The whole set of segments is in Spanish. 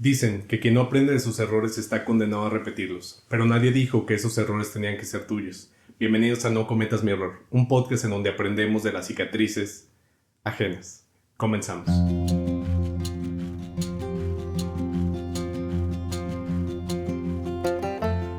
Dicen que quien no aprende de sus errores está condenado a repetirlos, pero nadie dijo que esos errores tenían que ser tuyos. Bienvenidos a No Cometas Mi Error, un podcast en donde aprendemos de las cicatrices ajenas. Comenzamos.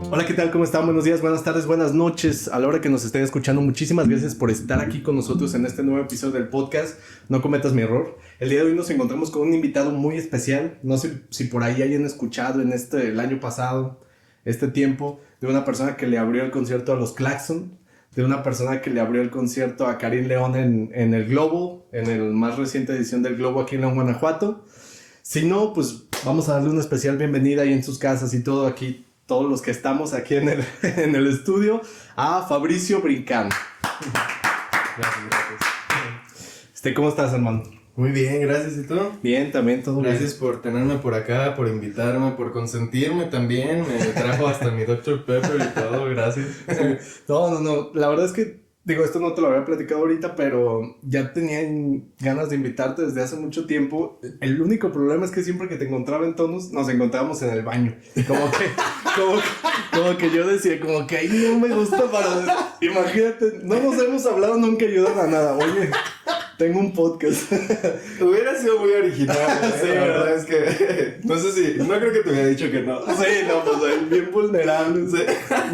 Hola, ¿qué tal? ¿Cómo están? Buenos días, buenas tardes, buenas noches. A la hora que nos estén escuchando, muchísimas gracias por estar aquí con nosotros en este nuevo episodio del podcast No Cometas Mi Error. El día de hoy nos encontramos con un invitado muy especial. No sé si por ahí hayan escuchado el año pasado, este tiempo, de una persona que le abrió el concierto a los Claxon, de una persona que le abrió el concierto a Karim León en el Globo, en el más reciente edición del Globo aquí en León, Guanajuato. Si no, pues vamos a darle una especial bienvenida ahí en sus casas y todo aquí, todos los que estamos aquí en el estudio, a Fabricio Brincán. Gracias. ¿Cómo estás, hermano? Muy bien, gracias. ¿Y tú? Bien, también, todo bien. Gracias por tenerme por acá, por invitarme, por consentirme también. Me trajo hasta mi Dr. Pepper y todo, gracias. No. La verdad es que, esto no te lo había platicado ahorita, pero ya tenía ganas de invitarte desde hace mucho tiempo. El único problema es que siempre que te encontraba en Tonus, nos encontrábamos en el baño. Como que yo decía, como que ahí no me gusta para... Imagínate, no nos hemos hablado nunca ayudan a nada. Oye, tengo un podcast. Hubiera sido muy original, ¿eh? Sí, la verdad es que... No sé si... No creo que te hubiera dicho que no. Sí, no, pues bien vulnerable. Sí.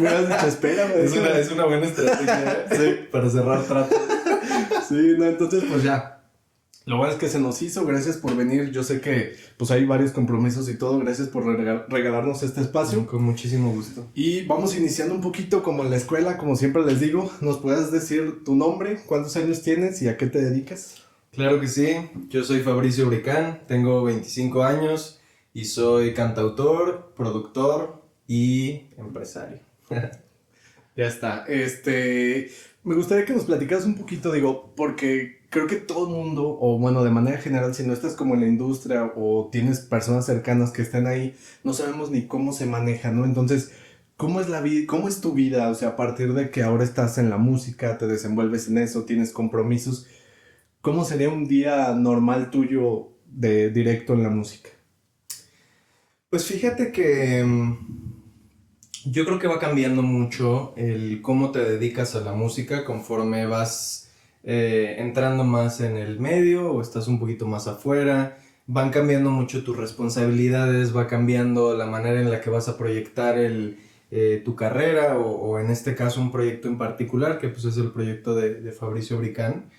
Me hubieras dicho, espérame. Es una buena estrategia, Sí. para cerrar trato. Sí, no, entonces pues ya. Lo bueno es que se nos hizo, gracias por venir. Yo sé que pues hay varios compromisos y todo. Gracias por regalarnos este espacio. Con muchísimo gusto. Y vamos iniciando un poquito como en la escuela, como siempre les digo. ¿Nos puedes decir tu nombre, cuántos años tienes y a qué te dedicas? Claro que sí, yo soy Fabricio Brincán, tengo 25 años y soy cantautor, productor y empresario. Ya está. Me gustaría que nos platicaras un poquito, porque creo que todo el mundo, o bueno, de manera general, si no estás como en la industria o tienes personas cercanas que estén ahí, no sabemos ni cómo se maneja, ¿no? Entonces, ¿cómo es la vida? ¿Cómo es tu vida? O sea, a partir de que ahora estás en la música, te desenvuelves en eso, tienes compromisos, ¿cómo sería un día normal tuyo de directo en la música? Pues fíjate que yo creo que va cambiando mucho el cómo te dedicas a la música conforme vas entrando más en el medio o estás un poquito más afuera. Van cambiando mucho tus responsabilidades, va cambiando la manera en la que vas a proyectar tu carrera o en este caso un proyecto en particular, que pues es el proyecto de Fabricio Brincán.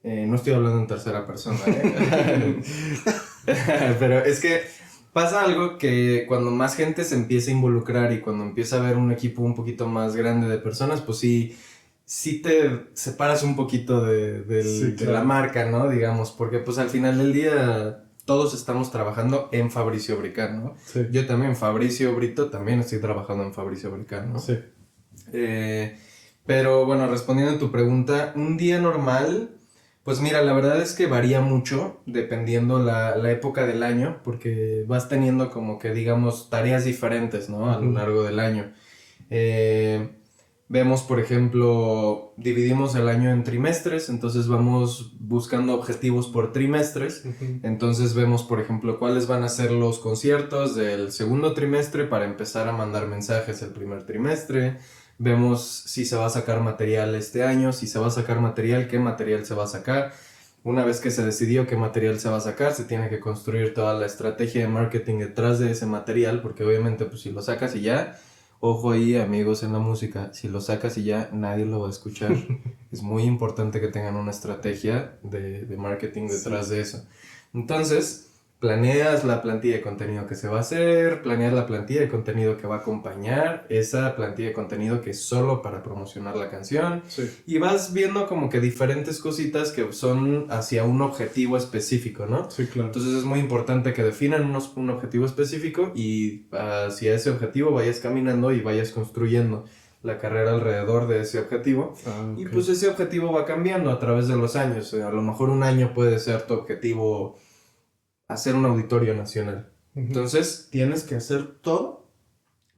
No estoy hablando en tercera persona, ¿eh? Pero es que pasa algo que cuando más gente se empieza a involucrar y cuando empieza a haber un equipo un poquito más grande de personas, pues sí te separas un poquito de la marca, ¿no? Digamos, porque pues al final del día todos estamos trabajando en Fabricio Brincán, ¿no? Sí. Yo también, Fabricio Brito, también estoy trabajando en Fabricio Brincán, ¿no? Sí. Pero bueno, respondiendo a tu pregunta, un día normal... Pues mira, la verdad es que varía mucho dependiendo la época del año, porque vas teniendo como que, digamos, tareas diferentes, ¿no? A lo largo del año. Vemos, por ejemplo, dividimos el año en trimestres, entonces vamos buscando objetivos por trimestres. Entonces vemos, por ejemplo, cuáles van a ser los conciertos del segundo trimestre para empezar a mandar mensajes el primer trimestre. Vemos si se va a sacar material este año, si se va a sacar material, qué material se va a sacar. Una vez que se decidió qué material se va a sacar, se tiene que construir toda la estrategia de marketing detrás de ese material, porque obviamente pues si lo sacas y ya, ojo ahí amigos en la música, si lo sacas y ya nadie lo va a escuchar. Es muy importante que tengan una estrategia de marketing detrás de eso. Entonces... planeas la plantilla de contenido que se va a hacer, planeas la plantilla de contenido que va a acompañar esa plantilla de contenido que es solo para promocionar la canción. Sí. Y vas viendo como que diferentes cositas que son hacia un objetivo específico, ¿no? Sí, claro. Entonces es muy importante que definan un objetivo específico y hacia ese objetivo vayas caminando y vayas construyendo la carrera alrededor de ese objetivo. Okay. Y pues ese objetivo va cambiando a través de los años. A lo mejor un año puede ser tu objetivo hacer un auditorio nacional. Entonces tienes que hacer todo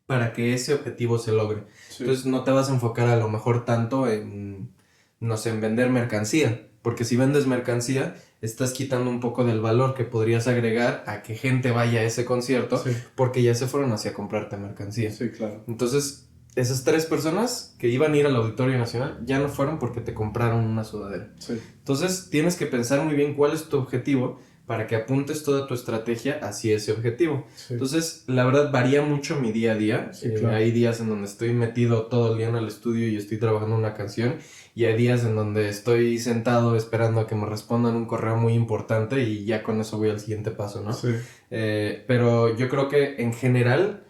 para que ese objetivo se logre. Sí. Entonces no te vas a enfocar a lo mejor tanto en, no sé, en vender mercancía, Porque si vendes mercancía, estás quitando un poco del valor que podrías agregar a que gente vaya a ese concierto, Sí. porque ya se fueron hacia comprarte mercancía. Sí, claro. Entonces, esas 3 personas que iban a ir al Auditorio Nacional ya no fueron porque te compraron una sudadera. Sí. Entonces, tienes que pensar muy bien cuál es tu objetivo para que apuntes toda tu estrategia hacia ese objetivo. Sí. Entonces, la verdad varía mucho mi día a día. Sí, claro. Hay días en donde estoy metido todo el día en el estudio y estoy trabajando una canción, y hay días en donde estoy sentado esperando a que me respondan un correo muy importante y ya con eso voy al siguiente paso, ¿no? Sí. Pero yo creo que en general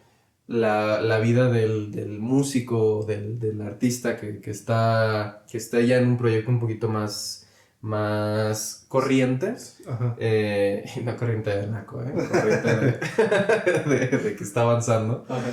la vida del músico, del artista que está ya en un proyecto un poquito más corriente, Ajá. no corriente de naco, corriente de que está avanzando, Ajá.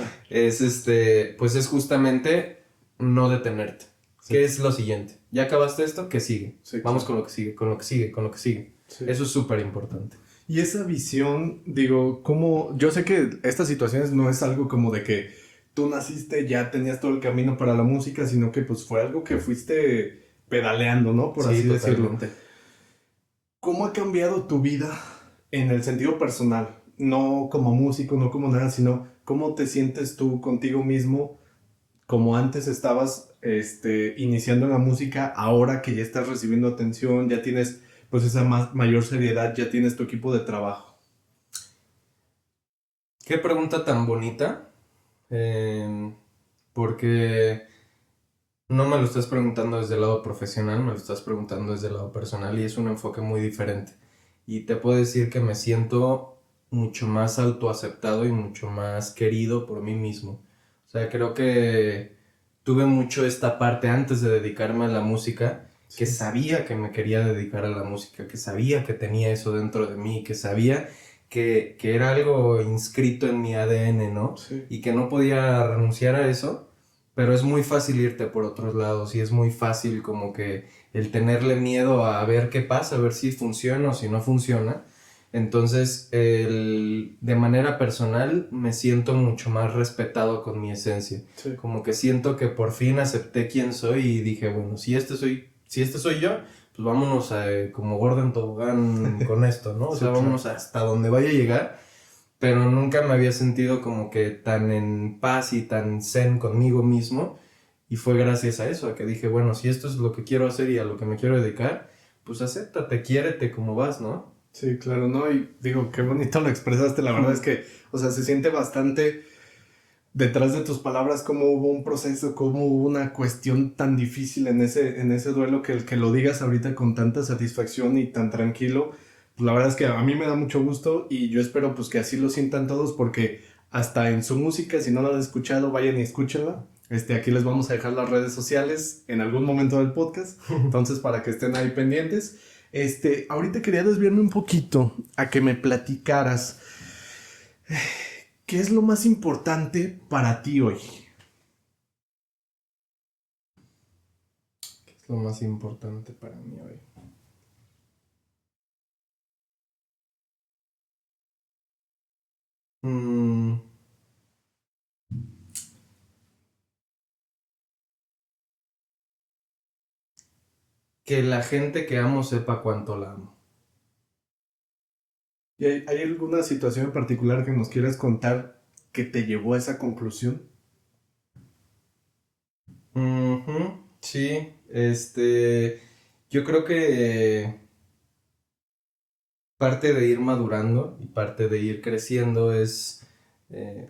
pues es justamente no detenerte. Sí. ¿Qué es lo siguiente? ¿Ya acabaste esto? ¿Qué sigue? Sí, Vamos claro. con lo que sigue, con lo que sigue, con lo que sigue. Sí. Eso es súper importante. Y esa visión, digo, como yo sé que estas situaciones no es algo como de que tú naciste, ya tenías todo el camino para la música, sino que pues fue algo que fuiste pedaleando, ¿no? Por así decirlo. Totalmente. ¿Cómo ha cambiado tu vida en el sentido personal? No como músico, no como nada, sino cómo te sientes tú contigo mismo, como antes estabas iniciando en la música, ahora que ya estás recibiendo atención, ya tienes pues esa mayor seriedad, ya tienes tu equipo de trabajo. Qué pregunta tan bonita, porque no me lo estás preguntando desde el lado profesional, me lo estás preguntando desde el lado personal, y es un enfoque muy diferente. Y te puedo decir que me siento mucho más autoaceptado y mucho más querido por mí mismo. O sea, creo que tuve mucho esta parte antes de dedicarme a la música, que sabía que me quería dedicar a la música, que sabía que tenía eso dentro de mí, que sabía que era algo inscrito en mi ADN, ¿no? Sí. Y que no podía renunciar a eso, pero es muy fácil irte por otros lados y es muy fácil como que el tenerle miedo a ver qué pasa, a ver si funciona o si no funciona. Entonces, de manera personal me siento mucho más respetado con mi esencia. Sí. Como que siento que por fin acepté quién soy y dije, bueno, si este soy yo, pues vámonos como gordo en tobogán con esto, ¿no? O sea, Sí, vámonos hasta donde vaya a llegar. Pero nunca me había sentido como que tan en paz y tan zen conmigo mismo. Y fue gracias a eso, a que dije, bueno, si esto es lo que quiero hacer y a lo que me quiero dedicar, pues acéptate, quiérete como vas, ¿no? Sí, claro, ¿no? Y digo, qué bonito lo expresaste. La verdad es que, o sea, se siente bastante detrás de tus palabras cómo hubo un proceso, cómo hubo una cuestión tan difícil en ese duelo, que el que lo digas ahorita con tanta satisfacción y tan tranquilo, pues la verdad es que a mí me da mucho gusto y yo espero pues que así lo sientan todos, porque hasta en su música, si no la han escuchado, vayan y escúchenla. Aquí les vamos a dejar las redes sociales en algún momento del podcast, entonces para que estén ahí pendientes. Ahorita quería desviarme un poquito a que me platicaras ¿qué es lo más importante para ti hoy? ¿Qué es lo más importante para mí hoy? Que la gente que amo sepa cuánto la amo. ¿Y hay alguna situación en particular que nos quieras contar que te llevó a esa conclusión? Sí, yo creo que parte de ir madurando y parte de ir creciendo es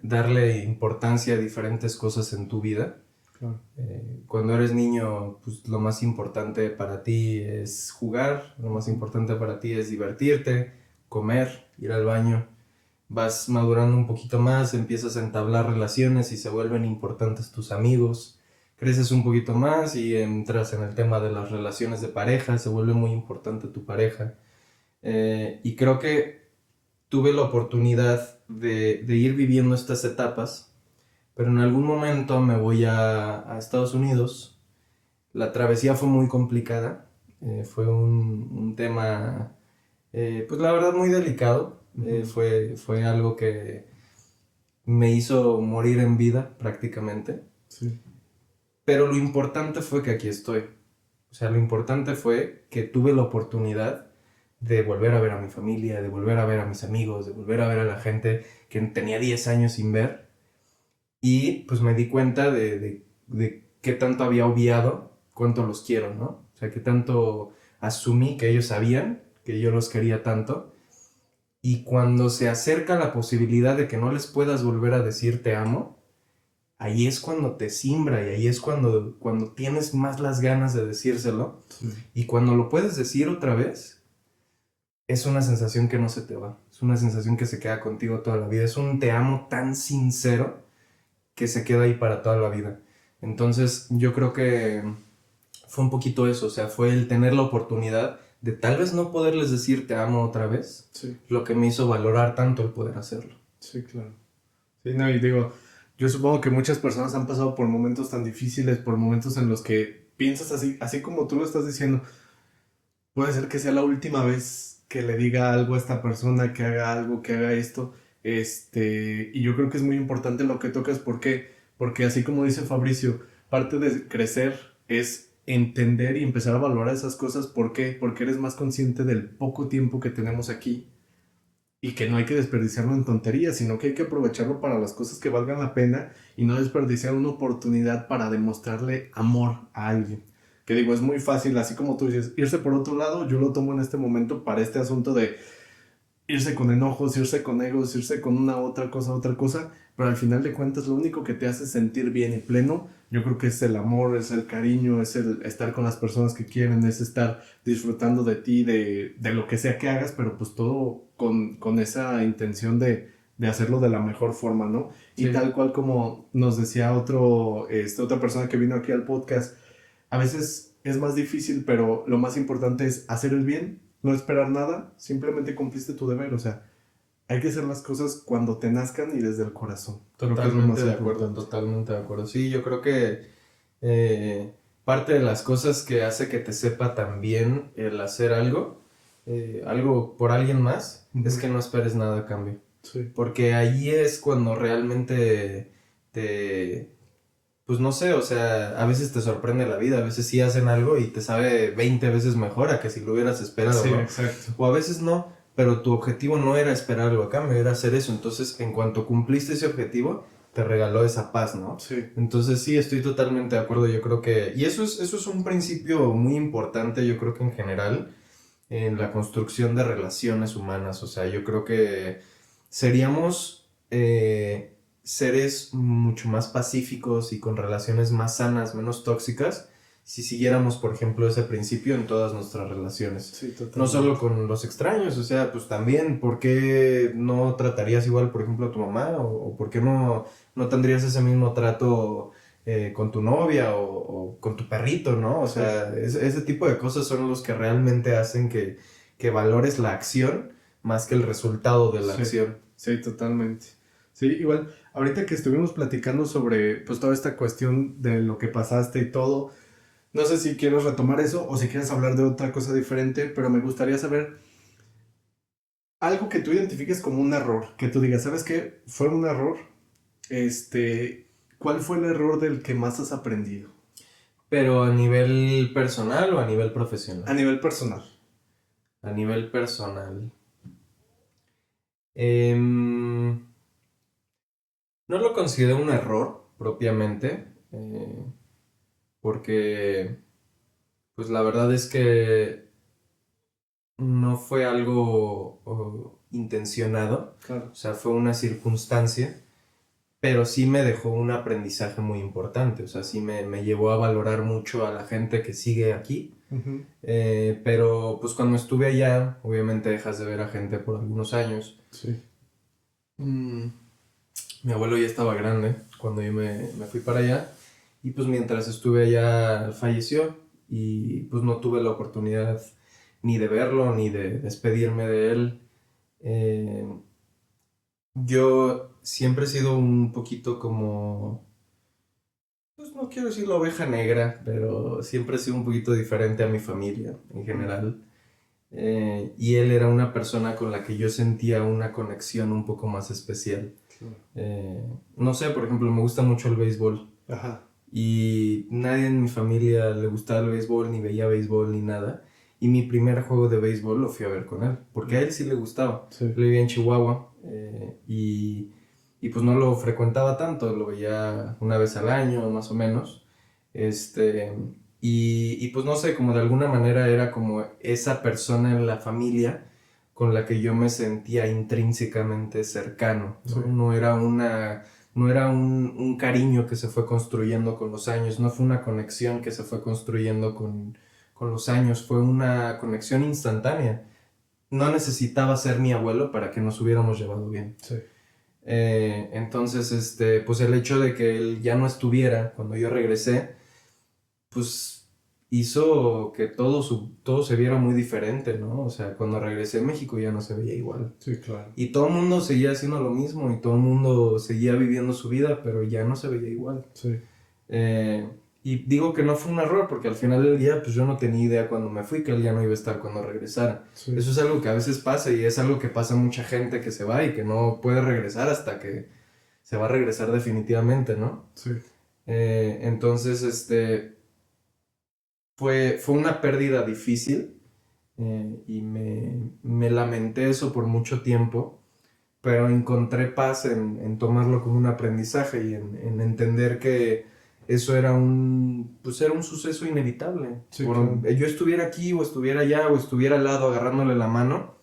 darle importancia a diferentes cosas en tu vida. Claro. Cuando eres niño, pues lo más importante para ti es jugar, lo más importante para ti es divertirte, comer, ir al baño. Vas madurando un poquito más, empiezas a entablar relaciones y se vuelven importantes tus amigos. Creces un poquito más y entras en el tema de las relaciones de pareja, se vuelve muy importante tu pareja. Y creo que tuve la oportunidad de ir viviendo estas etapas, pero en algún momento me voy a Estados Unidos. La travesía fue muy complicada, fue un tema, pues la verdad muy delicado. Fue algo que me hizo morir en vida prácticamente. Sí. Pero lo importante fue que aquí estoy. O O sea, lo importante fue que tuve la oportunidad de volver a ver a mi familia, de volver a ver a mis amigos, de volver a ver a la gente que tenía 10 años sin ver. Y pues me di cuenta de qué tanto había obviado cuánto los quiero, ¿no? O sea, qué tanto asumí que ellos sabían que yo los quería tanto. Y cuando se acerca la posibilidad de que no les puedas volver a decir te amo, ahí es cuando te simbra y ahí es cuando tienes más las ganas de decírselo. Sí. Y cuando lo puedes decir otra vez, es una sensación que no se te va. Es una sensación que se queda contigo toda la vida. Es un te amo tan sincero que se queda ahí para toda la vida. Entonces yo creo que fue un poquito eso. O sea, fue el tener la oportunidad de tal vez no poderles decir te amo otra vez, Sí. lo que me hizo valorar tanto el poder hacerlo. Sí, claro. Sí, no, y digo, yo supongo que muchas personas han pasado por momentos tan difíciles, por momentos en los que piensas así como tú lo estás diciendo, puede ser que sea la última vez que le diga algo a esta persona, que haga algo, que haga esto, y yo creo que es muy importante lo que tocas, ¿por qué? Porque así como dice Fabricio, parte de crecer es entender y empezar a valorar esas cosas, ¿por qué? Porque eres más consciente del poco tiempo que tenemos aquí y que no hay que desperdiciarlo en tonterías, sino que hay que aprovecharlo para las cosas que valgan la pena y no desperdiciar una oportunidad para demostrarle amor a alguien. Que digo, es muy fácil, así como tú dices, irse por otro lado, yo lo tomo en este momento para este asunto de irse con enojos, irse con egos, irse con una otra cosa, pero al final de cuentas lo único que te hace sentir bien y pleno, yo creo que es el amor, es el cariño, es el estar con las personas que quieren, es estar disfrutando de ti, de lo que sea que hagas, pero pues todo con esa intención de hacerlo de la mejor forma, ¿no? Sí. Y tal cual como nos decía otra persona que vino aquí al podcast, a veces es más difícil, pero lo más importante es hacer el bien, no esperar nada, simplemente cumpliste tu deber, o sea, hay que hacer las cosas cuando te nazcan y desde el corazón. Creo que es lo más Totalmente de acuerdo, importante. totalmente de acuerdo. Sí, yo creo que parte de las cosas que hace que te sepa también el hacer algo por alguien más, Ujú. es que no esperes nada a cambio. Sí. Porque ahí es cuando realmente pues no sé, o sea, a veces te sorprende la vida, a veces sí hacen algo y te sabe 20 veces mejor a que si lo hubieras esperado, Sí, ¿no? exacto. O a veces no, pero tu objetivo no era esperar algo a cambio, era hacer eso. Entonces, en cuanto cumpliste ese objetivo, te regaló esa paz, ¿no? Sí. Entonces, sí, estoy totalmente de acuerdo. Yo creo que... Y eso es un principio muy importante, yo creo que en general, en la construcción de relaciones humanas. O sea, yo creo que seríamos seres mucho más pacíficos y con relaciones más sanas, menos tóxicas, si siguiéramos, por ejemplo, ese principio en todas nuestras relaciones. Sí, totalmente. No solo con los extraños, o sea, pues también, ¿por qué no tratarías igual, por ejemplo, a tu mamá? ¿O por qué no tendrías ese mismo trato con tu novia o con tu perrito, ¿no? O sea, ese tipo de cosas son los que realmente hacen que valores la acción más que el resultado de la acción. Sí, totalmente. Sí, igual, ahorita que estuvimos platicando sobre pues toda esta cuestión de lo que pasaste y todo, no sé si quieres retomar eso o si quieres hablar de otra cosa diferente, pero me gustaría saber algo que tú identifiques como un error, que tú digas, ¿sabes qué? Fue un error. ¿Cuál fue el error del que más has aprendido? Pero a nivel personal o a nivel profesional. A nivel personal. A nivel personal. No lo considero un error propiamente, porque pues la verdad es que no fue algo intencionado, Claro. o sea, fue una circunstancia, pero sí me dejó un aprendizaje muy importante, o sea, sí me llevó a valorar mucho a la gente que sigue aquí. Uh-huh. Pero pues cuando estuve allá, obviamente dejas de ver a gente por algunos años. Sí. Mi abuelo ya estaba grande cuando yo me fui para allá y pues mientras estuve allá falleció y pues no tuve la oportunidad ni de verlo ni de despedirme de él. Yo siempre he sido un poquito como, pues no quiero decir la oveja negra, pero siempre he sido un poquito diferente a mi familia en general. Y él era una persona con la que yo sentía una conexión un poco más especial. Claro. No sé, por ejemplo, me gusta mucho el béisbol. Ajá. y nadie en mi familia le gustaba el béisbol, ni veía béisbol, ni nada. Y mi primer juego de béisbol lo fui a ver con él, porque a él sí le gustaba. Sí. Él vivía en Chihuahua y pues no lo frecuentaba tanto, lo veía una vez al año más o menos. Y pues no sé, como de alguna manera era como esa persona en la familia con la que yo me sentía intrínsecamente cercano, ¿no? Sí. No era un cariño que se fue construyendo con los años, no fue una conexión que se fue construyendo con los años, fue una conexión instantánea. No necesitaba ser mi abuelo para que nos hubiéramos llevado bien. Sí. Entonces, pues el hecho de que él ya no estuviera cuando yo regresé, pues hizo que todo se viera muy diferente, ¿no? O sea, cuando regresé a México ya no se veía igual. Sí, claro. Y todo el mundo seguía haciendo lo mismo y todo el mundo seguía viviendo su vida, pero ya no se veía igual. Sí. Y digo que no fue un error, porque al final del día, pues yo no tenía idea cuando me fui que él ya no iba a estar cuando regresara. Sí. Eso es algo que a veces pasa y es algo que pasa a mucha gente que se va y que no puede regresar hasta que se va a regresar definitivamente, ¿no? Sí. Entonces, fue una pérdida difícil y me lamenté eso por mucho tiempo, pero encontré paz en tomarlo como un aprendizaje y en entender que eso era pues era un suceso inevitable. Sí, claro. Yo estuviera aquí o estuviera allá o estuviera al lado agarrándole la mano,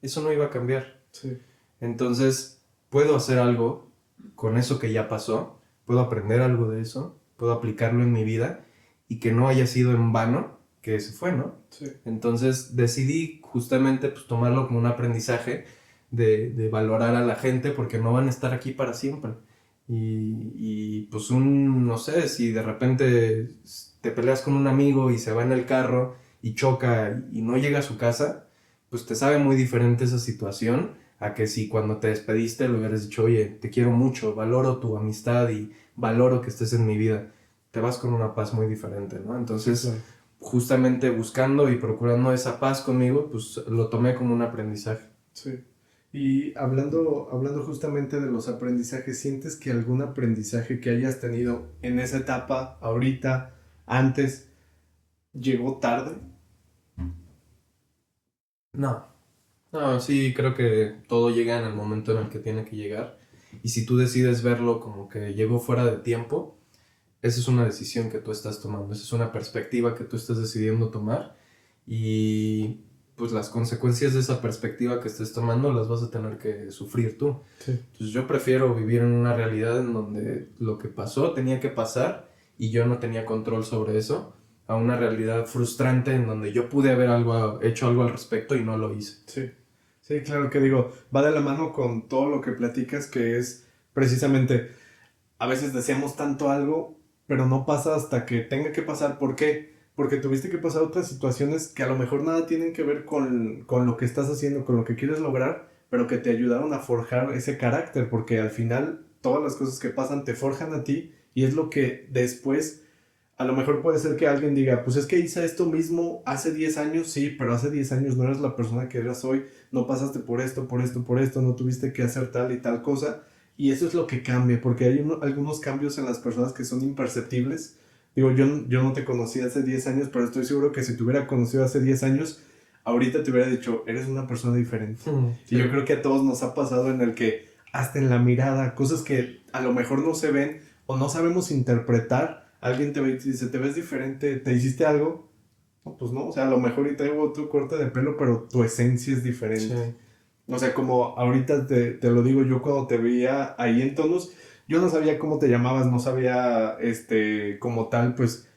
eso no iba a cambiar. Sí. Entonces, puedo hacer algo con eso que ya pasó, puedo aprender algo de eso, puedo aplicarlo en mi vida y que no haya sido en vano que se fue, ¿no? Sí. Entonces decidí justamente pues tomarlo como un aprendizaje de valorar a la gente porque no van a estar aquí para siempre. Y pues no sé, si de repente te peleas con un amigo y se va en el carro y choca y no llega a su casa, pues te sabe muy diferente esa situación a que si cuando te despediste le hubieras dicho, oye, te quiero mucho, valoro tu amistad y valoro que estés en mi vida. Te vas con una paz muy diferente, ¿no? Entonces, Claro. justamente buscando y procurando esa paz conmigo, pues lo tomé como un aprendizaje. Sí. Y hablando justamente de los aprendizajes, ¿sientes que algún aprendizaje que hayas tenido en esa etapa, ahorita, antes, llegó tarde? No. No, sí, creo que todo llega en el momento en el que tiene que llegar. Y si tú decides verlo como que llegó fuera de tiempo, esa es una decisión que tú estás tomando, esa es una perspectiva que tú estás decidiendo tomar y pues las consecuencias de esa perspectiva que estés tomando las vas a tener que sufrir tú. Sí. Entonces yo prefiero vivir en una realidad en donde lo que pasó tenía que pasar y yo no tenía control sobre eso, a una realidad frustrante en donde yo pude haber hecho algo al respecto y no lo hice. Sí. Sí, claro que digo, va de la mano con todo lo que platicas, que es precisamente, a veces deseamos tanto algo, pero no pasa hasta que tenga que pasar. ¿Por qué? Porque tuviste que pasar otras situaciones que a lo mejor nada tienen que ver con lo que estás haciendo, con lo que quieres lograr, pero que te ayudaron a forjar ese carácter, porque al final todas las cosas que pasan te forjan a ti y es lo que después, a lo mejor puede ser que alguien diga, pues es que hice esto mismo hace 10 años, sí, pero hace 10 años no eras la persona que eras hoy, no pasaste por esto, por esto, por esto, no tuviste que hacer tal y tal cosa. Y eso es lo que cambia, porque hay algunos cambios en las personas que son imperceptibles. Digo, yo no te conocí hace 10 años, pero estoy seguro que si te hubiera conocido hace 10 años, ahorita te hubiera dicho, eres una persona diferente. Sí. Y yo creo que a todos nos ha pasado en el que, hasta en la mirada, cosas que a lo mejor no se ven o no sabemos interpretar, alguien te ve y te dice, te ves diferente, te hiciste algo. No, pues no, o sea, a lo mejor y traigo otro corte de pelo, pero tu esencia es diferente. Sí. O sea, como ahorita te lo digo yo cuando te veía ahí en Tonos, yo no sabía cómo te llamabas, no sabía, como tal, pues,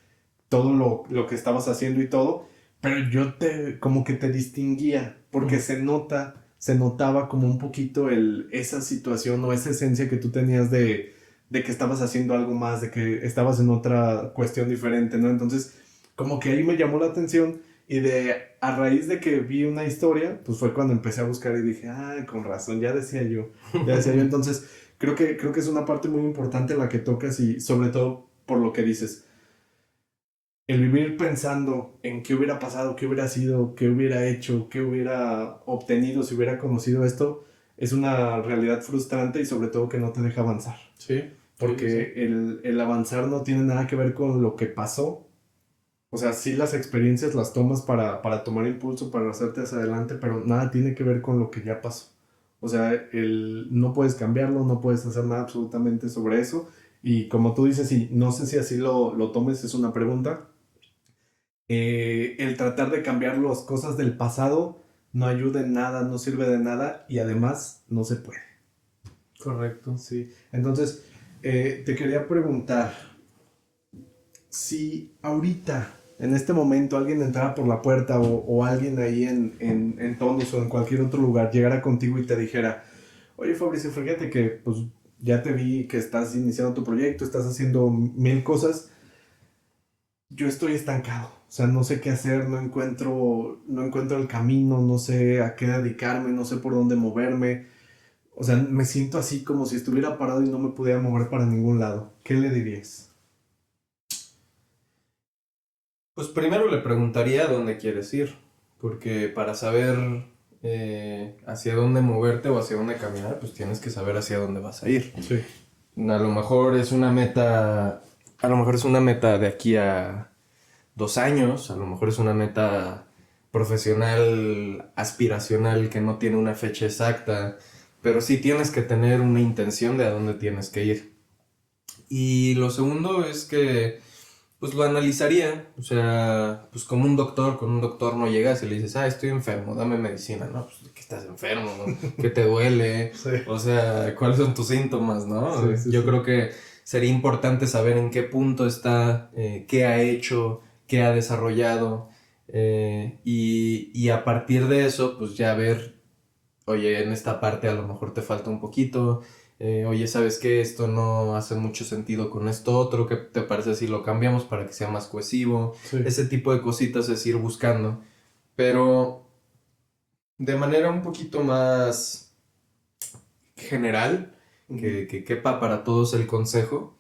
todo lo que estabas haciendo y todo, pero yo como que te distinguía, porque se notaba como un poquito esa situación o esa esencia que tú tenías de que estabas haciendo algo más, de que estabas en otra cuestión diferente, ¿no? Entonces, como que ahí me llamó la atención. Y a raíz de que vi una historia, pues fue cuando empecé a buscar y dije, con razón, ya decía yo. Entonces, creo que es una parte muy importante la que tocas y sobre todo por lo que dices. El vivir pensando en qué hubiera pasado, qué hubiera sido, qué hubiera hecho, qué hubiera obtenido si hubiera conocido esto, es una realidad frustrante y sobre todo que no te deja avanzar. Sí, Porque Sí. el avanzar no tiene nada que ver con lo que pasó. O sea, sí las experiencias las tomas para tomar impulso, para hacerte hacia adelante, pero nada tiene que ver con lo que ya pasó. O sea, no puedes cambiarlo, no puedes hacer nada absolutamente sobre eso. Y como tú dices, y no sé si así lo tomes, es una pregunta, el tratar de cambiar las cosas del pasado no ayuda en nada, no sirve de nada y además no se puede. Correcto. Sí. Entonces, te quería preguntar, si ahorita, en este momento, alguien entrara por la puerta o alguien ahí en Tonos o en cualquier otro lugar llegara contigo y te dijera, oye Fabricio, fíjate que pues ya te vi que estás iniciando tu proyecto, estás haciendo mil cosas, yo estoy estancado, o sea, no sé qué hacer, no encuentro el camino, no sé a qué dedicarme, no sé por dónde moverme, o sea, me siento así como si estuviera parado y no me pudiera mover para ningún lado. ¿Qué le dirías? Pues primero le preguntaría a dónde quieres ir, porque para saber hacia dónde moverte o hacia dónde caminar, pues tienes que saber hacia dónde vas a ir. Sí. A lo mejor es una meta, a lo mejor es una meta de aquí a 2 años, a lo mejor es una meta profesional, aspiracional, que no tiene una fecha exacta, pero sí tienes que tener una intención de a dónde tienes que ir. Y lo segundo es que pues lo analizaría, o sea, pues como un doctor, con un doctor no llegas y le dices, estoy enfermo, dame medicina, ¿no? Pues que estás enfermo, ¿no? ¿Qué te duele? Sí. O sea, ¿cuáles son tus síntomas, no? Sí, sí, Yo sí. creo que sería importante saber en qué punto está, qué ha hecho, qué ha desarrollado, y a partir de eso, pues ya ver, oye, en esta parte a lo mejor te falta un poquito, oye, ¿sabes qué? Esto no hace mucho sentido con esto otro, ¿qué te parece si lo cambiamos para que sea más cohesivo? Sí. Ese tipo de cositas es ir buscando, pero de manera un poquito más general, que quepa para todos el consejo.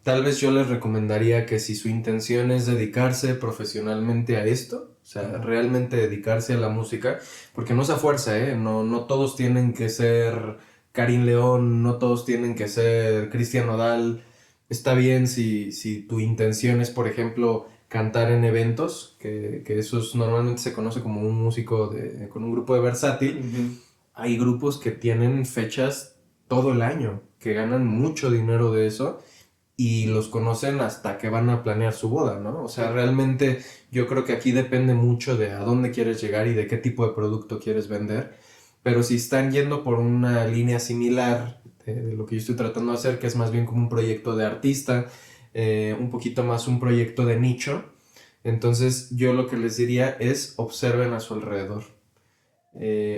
Tal vez yo les recomendaría que si su intención es dedicarse profesionalmente a esto, o sea, realmente dedicarse a la música, porque no es a fuerza, ¿eh? No todos tienen que ser Karin León, no todos tienen que ser Cristian Nodal. Está bien si tu intención es, por ejemplo, cantar en eventos, que eso normalmente se conoce como un músico con un grupo de versátil. Ujú. Hay grupos que tienen fechas todo el año, que ganan mucho dinero de eso y los conocen hasta que van a planear su boda, ¿no? O sea, realmente yo creo que aquí depende mucho de a dónde quieres llegar y de qué tipo de producto quieres vender. Pero si están yendo por una línea similar de lo que yo estoy tratando de hacer, que es más bien como un proyecto de artista, un poquito más un proyecto de nicho, entonces yo lo que les diría es observen a su alrededor.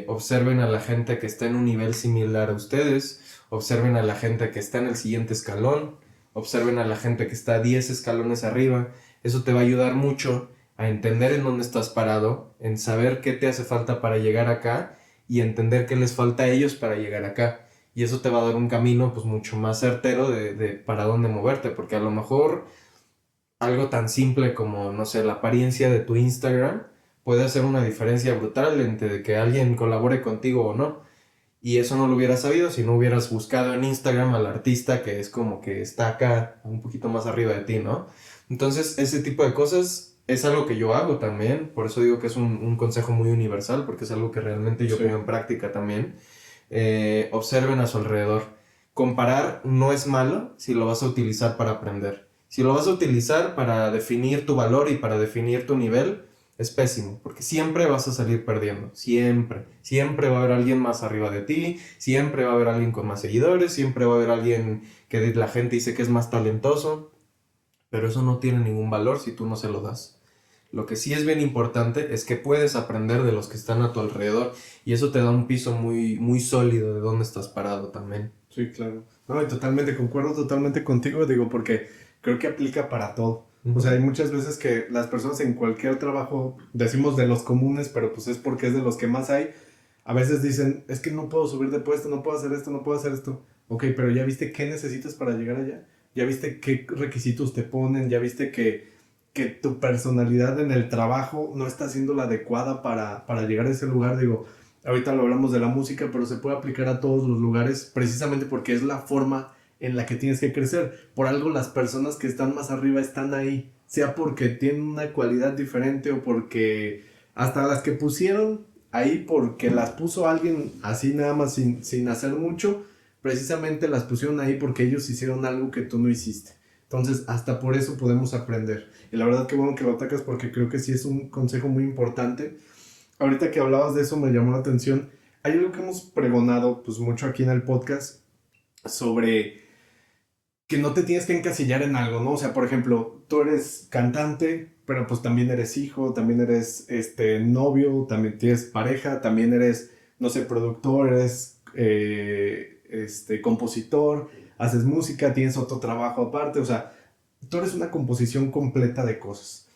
Observen a la gente que está en un nivel similar a ustedes, observen a la gente que está en el siguiente escalón, observen a la gente que está 10 escalones arriba. Eso te va a ayudar mucho a entender en dónde estás parado, en saber qué te hace falta para llegar acá y entender qué les falta a ellos para llegar acá. Y eso te va a dar un camino pues mucho más certero de para dónde moverte, porque a lo mejor algo tan simple como, no sé, la apariencia de tu Instagram puede hacer una diferencia brutal entre que alguien colabore contigo o no. Y eso no lo hubieras sabido si no hubieras buscado en Instagram al artista que es como que está acá, un poquito más arriba de ti, ¿no? Entonces, ese tipo de cosas es algo que yo hago también. Por eso digo que es un consejo muy universal, porque es algo que realmente yo Sí. pongo en práctica también. Observen a su alrededor. Comparar no es malo si lo vas a utilizar para aprender. Si lo vas a utilizar para definir tu valor y para definir tu nivel, es pésimo, porque siempre vas a salir perdiendo, siempre. Siempre va a haber alguien más arriba de ti, siempre va a haber alguien con más seguidores, siempre va a haber alguien que la gente dice que es más talentoso, pero eso no tiene ningún valor si tú no se lo das. Lo que sí es bien importante es que puedes aprender de los que están a tu alrededor y eso te da un piso muy, muy sólido de dónde estás parado también. Sí, claro. No, y totalmente, concuerdo totalmente contigo, digo, porque creo que aplica para todo. O sea, hay muchas veces que las personas en cualquier trabajo, decimos de los comunes, pero pues es porque es de los que más hay, a veces dicen, es que no puedo subir de puesto, no puedo hacer esto, no puedo hacer esto. Ok, pero ya viste qué necesitas para llegar allá, ya viste qué requisitos te ponen, ya viste que tu personalidad en el trabajo no está siendo la adecuada para llegar a ese lugar, digo. Ahorita lo hablamos de la música, pero se puede aplicar a todos los lugares precisamente porque es la forma en la que tienes que crecer. Por algo las personas que están más arriba están ahí, sea porque tienen una cualidad diferente o porque hasta las que pusieron ahí porque las puso alguien así nada más sin hacer mucho, precisamente las pusieron ahí porque ellos hicieron algo que tú no hiciste. Entonces, hasta por eso podemos aprender. Y la verdad que bueno que lo atacas porque creo que sí es un consejo muy importante. Ahorita que hablabas de eso me llamó la atención. Hay algo que hemos pregonado pues mucho aquí en el podcast sobre que no te tienes que encasillar en algo, ¿no? O sea, por ejemplo, tú eres cantante, pero pues también eres hijo, también eres novio, también tienes pareja, también eres, no sé, productor, eres compositor, haces música, tienes otro trabajo aparte, o sea, tú eres una composición completa de cosas.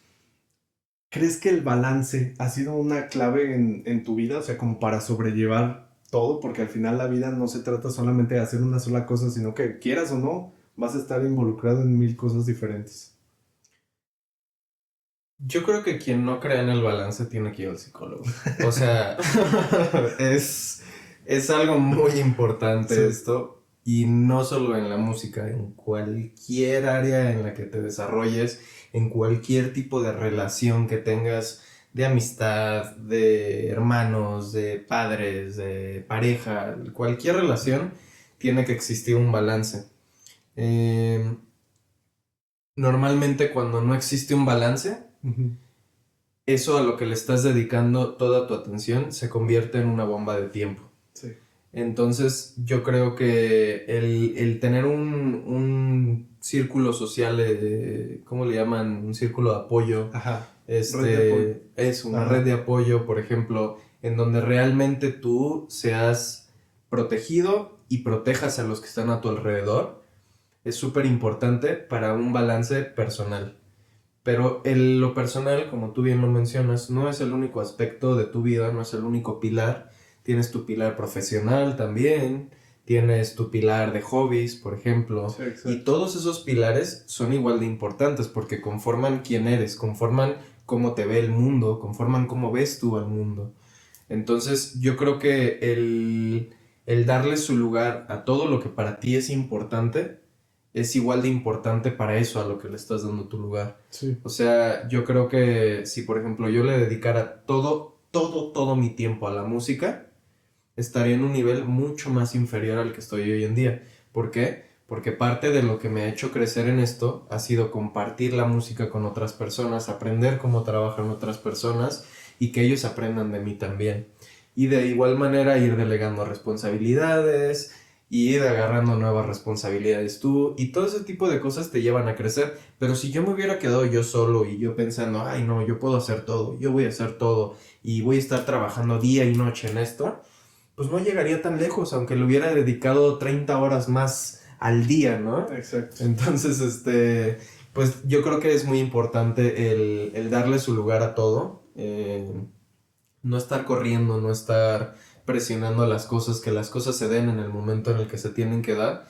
¿Crees que el balance ha sido una clave en tu vida? O sea, como para sobrellevar todo, porque al final la vida no se trata solamente de hacer una sola cosa, sino que quieras o no, vas a estar involucrado en 1000 cosas diferentes. Yo creo que quien no cree en el balance tiene que ir al psicólogo. O sea, es algo muy importante Sí. esto. Y no solo en la música, en cualquier área en la que te desarrolles, en cualquier tipo de relación que tengas, de amistad, de hermanos, de padres, de pareja, cualquier relación, tiene que existir un balance. Eh, Normalmente cuando no existe un balance, Ujú. eso a lo que le estás dedicando toda tu atención se convierte en una bomba de tiempo. Sí. Entonces yo creo que el tener un círculo social, ¿cómo le llaman? Un círculo de apoyo. Ajá. Red de apoyo. Es una Ajá. red de apoyo, por ejemplo, en donde realmente tú seas protegido y protejas a los que están a tu alrededor, es súper importante para un balance personal. Pero lo personal, como tú bien lo mencionas, no es el único aspecto de tu vida, no es el único pilar. Tienes tu pilar profesional también, tienes tu pilar de hobbies, por ejemplo. Sí, exacto. Y todos esos pilares son igual de importantes porque conforman quién eres, conforman cómo te ve el mundo, conforman cómo ves tú al mundo. Entonces yo creo que el darle su lugar a todo lo que para ti es importante es igual de importante para eso a lo que le estás dando tu lugar. Sí. O sea, yo creo que si por ejemplo yo le dedicara todo mi tiempo a la música, estaría en un nivel mucho más inferior al que estoy hoy en día. ¿Por qué? Porque parte de lo que me ha hecho crecer en esto ha sido compartir la música con otras personas, aprender cómo trabajan otras personas y que ellos aprendan de mí también. Y de igual manera ir delegando responsabilidades, y ir agarrando nuevas responsabilidades tú, y todo ese tipo de cosas te llevan a crecer. Pero si yo me hubiera quedado yo solo y yo pensando, ay no, yo puedo hacer todo, yo voy a hacer todo y voy a estar trabajando día y noche en esto, pues no llegaría tan lejos, aunque le hubiera dedicado 30 horas más al día, ¿no? Exacto. Entonces, pues yo creo que es muy importante el darle su lugar a todo, no estar corriendo, no estar presionando las cosas, que las cosas se den en el momento en el que se tienen que dar,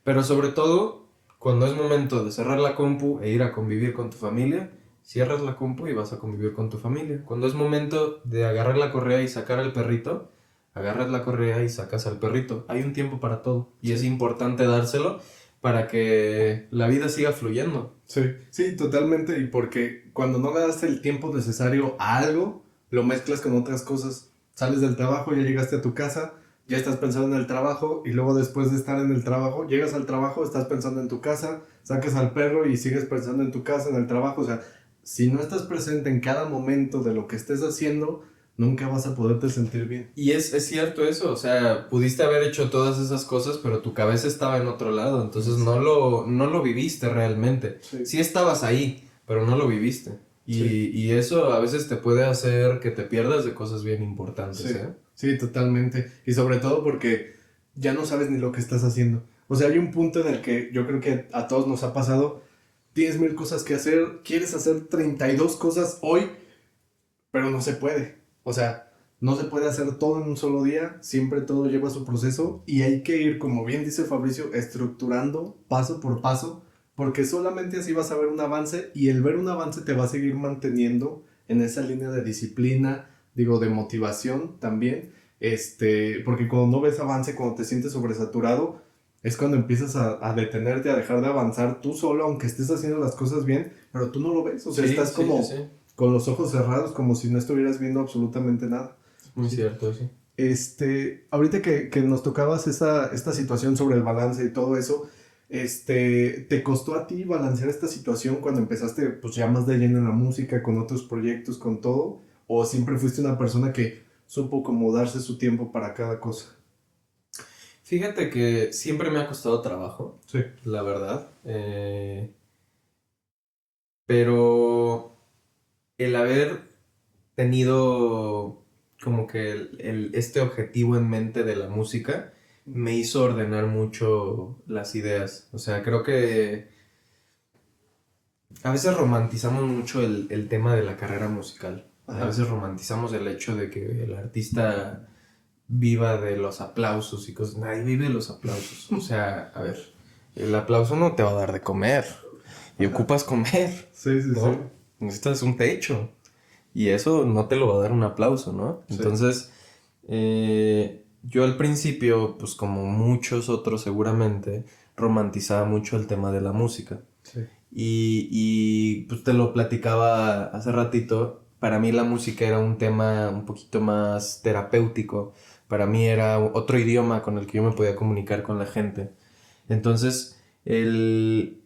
pero sobre todo, cuando es momento de cerrar la compu e ir a convivir con tu familia, cierras la compu y vas a convivir con tu familia. Cuando es momento de agarrar la correa y sacar al perrito, agarras la correa y sacas al perrito. Hay un tiempo para todo y es importante dárselo para que la vida siga fluyendo. Sí, sí, totalmente. Y porque cuando no le das el tiempo necesario a algo, lo mezclas con otras cosas. Sales del trabajo, ya llegaste a tu casa, ya estás pensando en el trabajo y luego después de estar en el trabajo, llegas al trabajo, estás pensando en tu casa, sacas al perro y sigues pensando en tu casa, en el trabajo. O sea, si no estás presente en cada momento de lo que estés haciendo, nunca vas a poderte sentir bien. Y es cierto eso, o sea, pudiste haber hecho todas esas cosas, pero tu cabeza estaba en otro lado, entonces Sí. no lo viviste realmente. Sí. Sí estabas ahí, pero no lo viviste. Y eso a veces te puede hacer que te pierdas de cosas bien importantes, Sí, ¿eh? sí, totalmente. Y sobre todo porque ya no sabes ni lo que estás haciendo. O sea, hay un punto en el que yo creo que a todos nos ha pasado. Tienes 1000 cosas que hacer, quieres hacer 32 cosas hoy, pero no se puede. O sea, no se puede hacer todo en un solo día, siempre todo lleva su proceso y hay que ir, como bien dice Fabricio, estructurando paso por paso, porque solamente así vas a ver un avance y el ver un avance te va a seguir manteniendo en esa línea de disciplina, digo, de motivación también, porque cuando no ves avance, cuando te sientes sobresaturado, es cuando empiezas a detenerte, a dejar de avanzar tú solo, aunque estés haciendo las cosas bien, pero tú no lo ves. O sea, estás como con los ojos cerrados, como si no estuvieras viendo absolutamente nada. Muy cierto eso. Ahorita que nos tocabas esta situación sobre el balance y todo eso, ¿te costó a ti balancear esta situación cuando empezaste pues ya más de lleno en la música, con otros proyectos, con todo? ¿O siempre fuiste una persona que supo como darse su tiempo para cada cosa? Fíjate que siempre me ha costado trabajo, Sí. la verdad. Pero el haber tenido como que este objetivo en mente de la música me hizo ordenar mucho las ideas. O sea, creo que a veces romantizamos mucho el tema de la carrera musical. Ajá. A veces romantizamos el hecho de que el artista viva de los aplausos y cosas. Nadie vive de los aplausos. O sea, a ver, el aplauso no te va a dar de comer. Y ocupas comer. Sí, sí, ¿no? sí. Necesitas un techo. Y eso no te lo va a dar un aplauso, ¿no? Sí. Entonces, yo al principio, pues como muchos otros seguramente, romantizaba mucho el tema de la música. Sí. Y pues te lo platicaba hace ratito, para mí la música era un tema un poquito más terapéutico, para mí era otro idioma con el que yo me podía comunicar con la gente. Entonces, el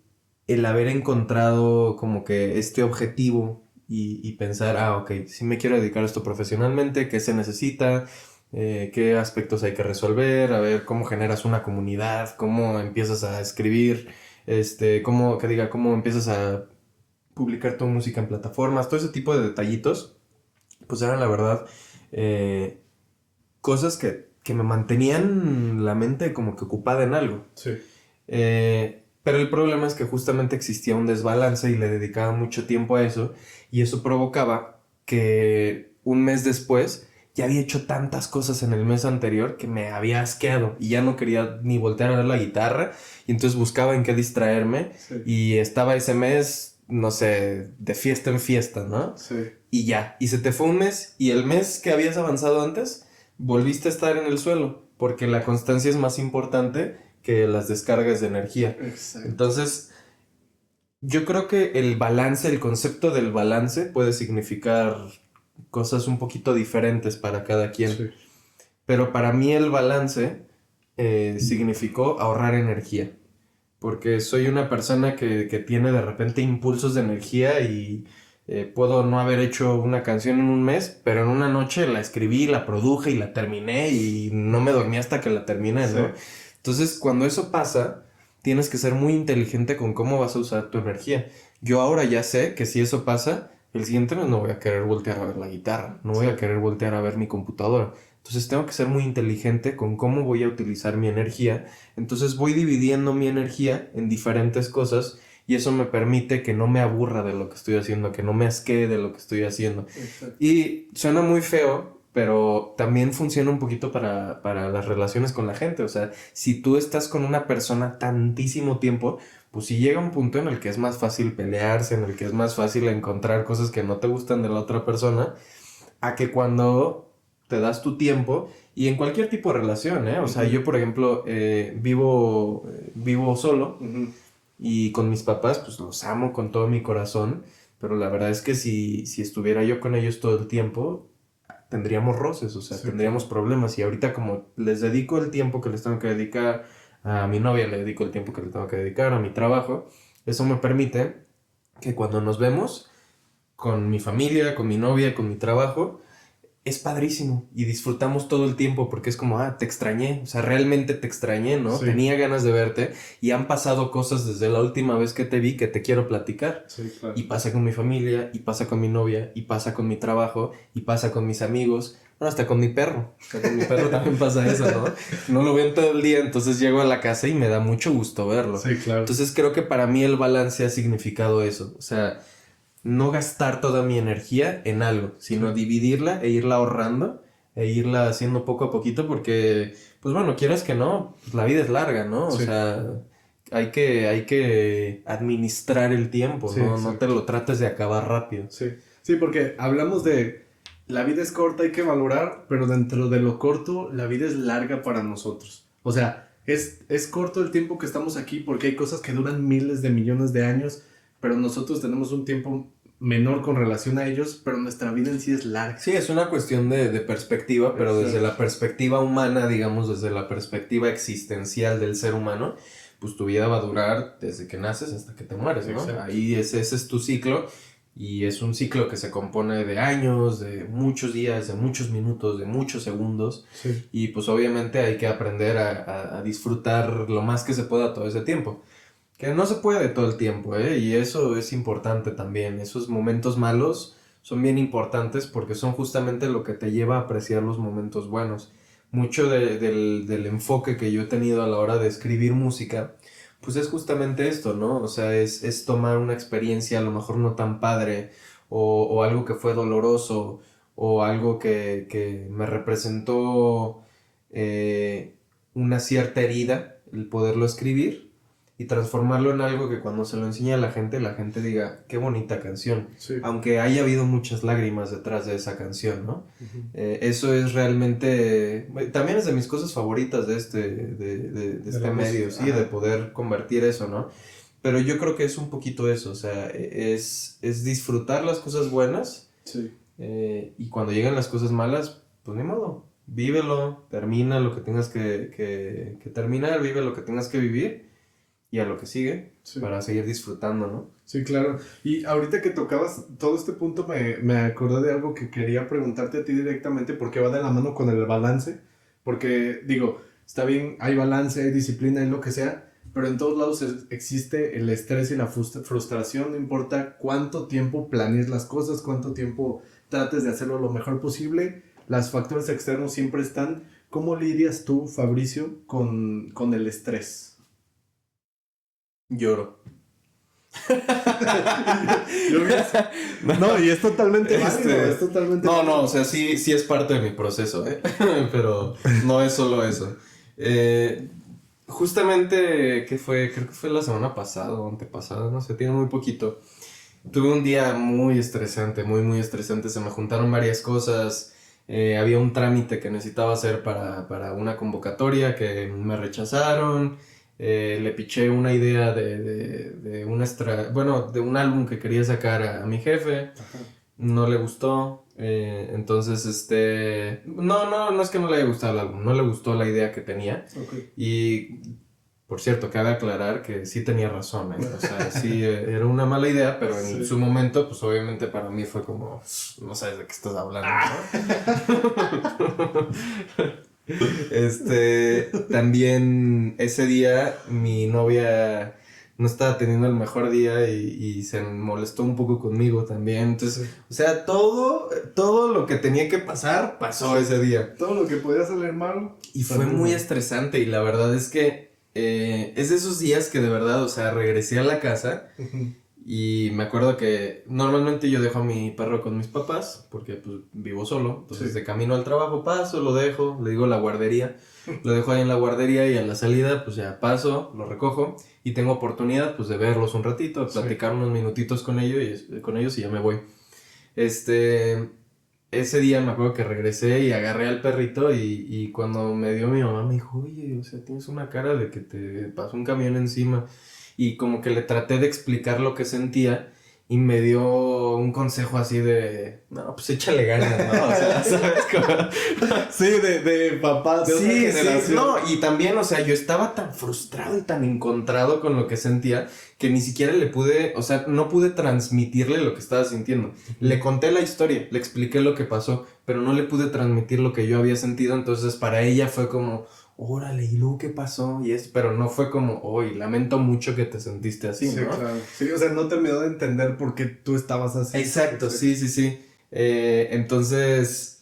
haber encontrado como que este objetivo y pensar, ok, si me quiero dedicar a esto profesionalmente, ¿qué se necesita? ¿Qué aspectos hay que resolver? A ver, cómo generas una comunidad, cómo empiezas a escribir, cómo empiezas a publicar tu música en plataformas, todo ese tipo de detallitos, pues eran la verdad cosas que me mantenían la mente como que ocupada en algo. Sí. Pero el problema es que justamente existía un desbalance y le dedicaba mucho tiempo a eso, y eso provocaba que un mes después ya había hecho tantas cosas en el mes anterior que me había asqueado y ya no quería ni voltear a ver la guitarra, y entonces buscaba en qué distraerme. Sí. Y estaba ese mes, no sé, de fiesta en fiesta, ¿no? Sí. Y ya, y se te fue un mes, y el mes que habías avanzado antes, volviste a estar en el suelo, porque la constancia es más importante que las descargas de energía. Exacto. Entonces, yo creo que el balance, el concepto del balance puede significar cosas un poquito diferentes para cada quien. Sí. Pero para mí el balance significó ahorrar energía. Porque soy una persona que tiene de repente impulsos de energía y puedo no haber hecho una canción en un mes, pero en una noche la escribí, la produje y la terminé y no me dormí hasta que la terminé, ¿no? Sí. Entonces, cuando eso pasa, tienes que ser muy inteligente con cómo vas a usar tu energía. Yo ahora ya sé que si eso pasa, el siguiente mes no voy a querer voltear a ver la guitarra, no voy a querer voltear a ver mi computadora. Entonces tengo que ser muy inteligente con cómo voy a utilizar mi energía. Entonces voy dividiendo mi energía en diferentes cosas y eso me permite que no me aburra de lo que estoy haciendo, que no me asquee de lo que estoy haciendo. Exacto. Y suena muy feo, pero también funciona un poquito para las relaciones con la gente. O sea, si tú estás con una persona tantísimo tiempo, pues si llega un punto en el que es más fácil pelearse, en el que es más fácil encontrar cosas que no te gustan de la otra persona, a que cuando te das tu tiempo, y en cualquier tipo de relación, ¿eh? O sea, yo, por ejemplo, vivo solo, y con mis papás, pues los amo con todo mi corazón, pero la verdad es que si estuviera yo con ellos todo el tiempo, tendríamos roces, o sea, Sí, tendríamos problemas, y ahorita como les dedico el tiempo que les tengo que dedicar a mi novia, le dedico el tiempo que le tengo que dedicar a mi trabajo, eso me permite que cuando nos vemos con mi familia, con mi novia, con mi trabajo, es padrísimo y disfrutamos todo el tiempo porque es como, te extrañé, o sea, realmente te extrañé, ¿no? Sí. Tenía ganas de verte y han pasado cosas desde la última vez que te vi que te quiero platicar. Sí, claro. Y pasa con mi familia, y pasa con mi novia, y pasa con mi trabajo, y pasa con mis amigos, bueno, hasta con mi perro. O sea, con mi perro también pasa eso, ¿no? No lo ven todo el día, entonces llego a la casa y me da mucho gusto verlo. Sí, claro. Entonces creo que para mí el balance ha significado eso, o sea, no gastar toda mi energía en algo, sino dividirla e irla ahorrando e irla haciendo poco a poquito porque, pues bueno, quieras que no, pues la vida es larga, ¿no? Sí. O sea, hay que administrar el tiempo, Sí, ¿no? exacto. No te lo trates de acabar rápido. Sí. Sí, porque hablamos de la vida es corta, hay que valorar, pero dentro de lo corto, la vida es larga para nosotros. O sea, Es corto el tiempo que estamos aquí porque hay cosas que duran miles de millones de años, pero nosotros tenemos un tiempo menor con relación a ellos, pero nuestra vida en sí es larga. Sí, es una cuestión de perspectiva, pero Exacto. desde la perspectiva humana, digamos, desde la perspectiva existencial del ser humano, pues tu vida va a durar desde que naces hasta que te mueres, ¿no? Exacto. Ahí ese es tu ciclo, y es un ciclo que se compone de años, de muchos días, de muchos minutos, de muchos segundos, Sí. y pues obviamente hay que aprender a disfrutar lo más que se pueda todo ese tiempo. Que no se puede todo el tiempo, ¿eh? Y eso es importante también. Esos momentos malos son bien importantes porque son justamente lo que te lleva a apreciar los momentos buenos. Mucho del enfoque que yo he tenido a la hora de escribir música, pues es justamente esto, ¿no? O sea, es tomar una experiencia a lo mejor no tan padre, o algo que fue doloroso, o algo que me representó una cierta herida, el poderlo escribir y transformarlo en algo que cuando se lo enseña a la gente diga, qué bonita canción. Sí. Aunque haya habido muchas lágrimas detrás de esa canción, ¿no? Uh-huh. Eso es realmente... También es de mis cosas favoritas de este medio, sí, de poder convertir eso, ¿no? Pero yo creo que es un poquito eso, o sea, es disfrutar las cosas buenas. Sí. Y cuando llegan las cosas malas, pues ni modo, vívelo, termina lo que tengas que terminar, vive lo que tengas que vivir. Y a lo que sigue, sí, para seguir disfrutando, ¿no? Sí, claro. Y ahorita que tocabas todo este punto, me acordé de algo que quería preguntarte a ti directamente, porque va de la mano con el balance. Porque, digo, está bien, hay balance, hay disciplina, hay lo que sea, pero en todos lados existe el estrés y la frustración. No importa cuánto tiempo planees las cosas, cuánto tiempo trates de hacerlo lo mejor posible, los factores externos siempre están. ¿Cómo lidias tú, Fabricio, con el estrés? Lloro. No, y es totalmente válido, es totalmente válido. No, o sea, sí es parte de mi proceso, ¿eh? Pero no es solo eso. Justamente, creo que fue la semana pasada o antepasada, no sé, tiene muy poquito. Tuve un día muy estresante, muy estresante. Se me juntaron varias cosas. Había un trámite que necesitaba hacer para una convocatoria que me rechazaron. Le piché una idea de un álbum que quería sacar a mi jefe. Ajá. No le gustó. Entonces, no es que no le haya gustado el álbum, no le gustó la idea que tenía. Okay. Y, por cierto, cabe aclarar que sí tenía razón, ¿eh? O sea, sí, era una mala idea, pero en su momento, pues obviamente para mí fue como, no sabes de qué estás hablando, ¿no? También ese día mi novia no estaba teniendo el mejor día y se molestó un poco conmigo también. Entonces, o sea, todo lo que tenía que pasar pasó ese día. Todo lo que podía salir mal. Y fue muy estresante, y la verdad es que es de esos días que de verdad, o sea, regresé a la casa. Uh-huh. Y me acuerdo que normalmente yo dejo a mi perro con mis papás, porque pues vivo solo. Entonces de camino al trabajo paso, lo dejo, le digo la guardería, lo dejo ahí en la guardería, y a la salida pues ya paso, lo recojo y tengo oportunidad pues de verlos un ratito, de platicar unos minutitos con ellos y ya me voy. Ese día me acuerdo que regresé y agarré al perrito, y cuando me dio mi mamá me dijo, oye, o sea, tienes una cara de que te pasó un camión encima. Y como que le traté de explicar lo que sentía, y me dio un consejo así de, no, pues échale ganas, ¿no? O sea, ¿sabes cómo? Sí, de papá, de otra generación. Sí, no, y también, o sea, yo estaba tan frustrado y tan encontrado con lo que sentía, que ni siquiera no pude transmitirle lo que estaba sintiendo. Le conté la historia, le expliqué lo que pasó, pero no le pude transmitir lo que yo había sentido. Entonces para ella fue como, órale, ¿y luego qué pasó? Pero no fue como, lamento mucho que te sentiste así, sí, ¿no? Claro. Sí, o sea, no terminó de entender por qué tú estabas así. Exacto, sí. Entonces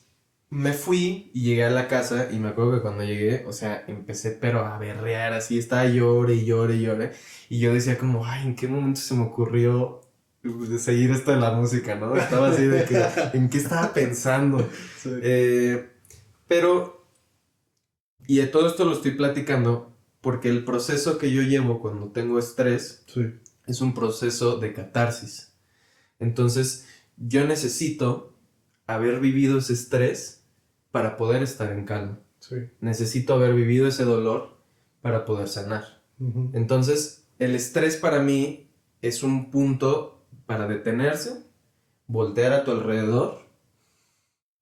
me fui y llegué a la casa, y me acuerdo que cuando llegué, o sea, empecé pero a berrear así, estaba llore. Y yo decía como, ay, ¿en qué momento se me ocurrió de seguir esto de la música, no? Estaba así de que, ¿en qué estaba pensando? Sí. Y de todo esto lo estoy platicando porque el proceso que yo llevo cuando tengo estrés es un proceso de catarsis. Entonces, yo necesito haber vivido ese estrés para poder estar en calma. Sí. Necesito haber vivido ese dolor para poder sanar. Uh-huh. Entonces, el estrés para mí es un punto para detenerse, voltear a tu alrededor,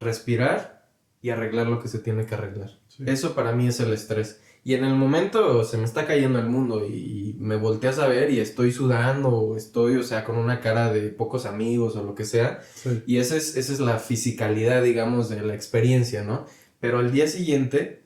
respirar y arreglar lo que se tiene que arreglar. Sí. Eso para mí es el estrés. Y en el momento se me está cayendo el mundo y me volteas a ver y estoy sudando o estoy, o sea, con una cara de pocos amigos o lo que sea. Sí. Y esa es la fisicalidad, digamos, de la experiencia, ¿no? Pero al día siguiente,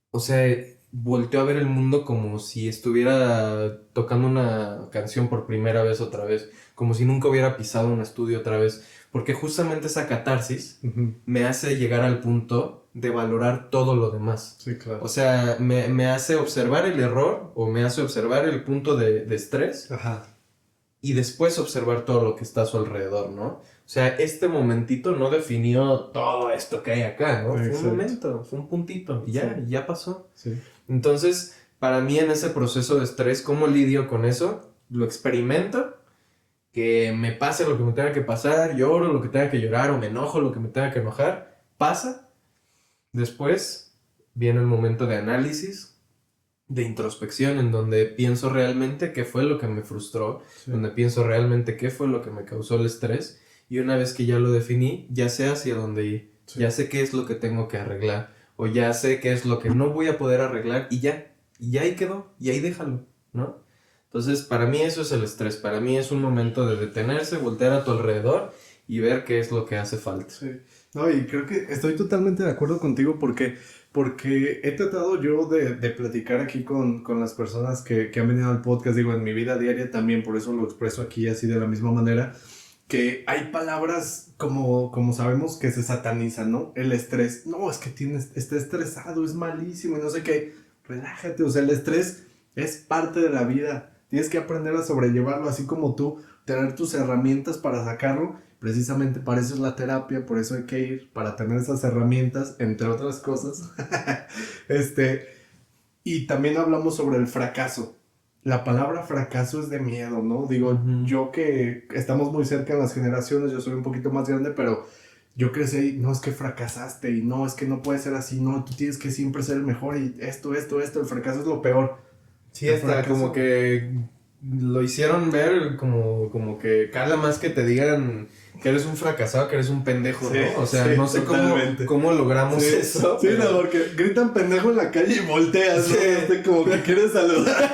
o sea, volteo a ver el mundo como si estuviera tocando una canción por primera vez otra vez, como si nunca hubiera pisado un estudio otra vez, porque justamente esa catarsis Uh-huh. me hace llegar al punto de valorar todo lo demás. Sí, claro. O sea, me hace observar el error o me hace observar el punto de estrés Ajá. y después observar todo lo que está a su alrededor, ¿no? O sea, este momentito no definió todo esto que hay acá, ¿no? Exacto. Fue un momento, fue un puntito y ya, Sí. ya pasó. Sí. Entonces, para mí en ese proceso de estrés, ¿cómo lidio con eso? Lo experimento, que me pase lo que me tenga que pasar, lloro lo que tenga que llorar o me enojo lo que me tenga que enojar, pasa. Después viene el momento de análisis, de introspección, en donde pienso realmente qué fue lo que me frustró, Sí. donde pienso realmente qué fue lo que me causó el estrés, y una vez que ya lo definí, ya sé hacia dónde ir, Sí. ya sé qué es lo que tengo que arreglar, o ya sé qué es lo que no voy a poder arreglar, y ya ahí quedó, y ahí déjalo, ¿no? Entonces, para mí eso es el estrés, para mí es un momento de detenerse, voltear a tu alrededor y ver qué es lo que hace falta. Sí. No, y creo que estoy totalmente de acuerdo contigo porque he tratado yo de platicar aquí con las personas que han venido al podcast, digo, en mi vida diaria también, por eso lo expreso aquí así de la misma manera, que hay palabras como sabemos que se satanizan, ¿no? El estrés, no, es que está estresado, es malísimo y no sé qué, relájate, o sea, el estrés es parte de la vida, tienes que aprender a sobrellevarlo así como tú, tener tus herramientas para sacarlo. Precisamente para eso es la terapia, por eso hay que ir, para tener esas herramientas, entre otras cosas. Y también hablamos sobre el fracaso. La palabra fracaso es de miedo, ¿no? Digo, Ujú. yo que estamos muy cerca en las generaciones, yo soy un poquito más grande, pero yo crecí, no, es que fracasaste, y no, es que no puede ser así, no, tú tienes que siempre ser el mejor, y esto, el fracaso es lo peor. Sí, El hasta fracaso. como que lo hicieron ver como que cala más que te digan que eres un fracasado, que eres un pendejo, Sí, ¿no? O sea, sí, no sé totalmente. cómo logramos Sí, eso. sí, pero- no, porque gritan pendejo en la calle y volteas, ¿no? Sí. Como que quieres saludar.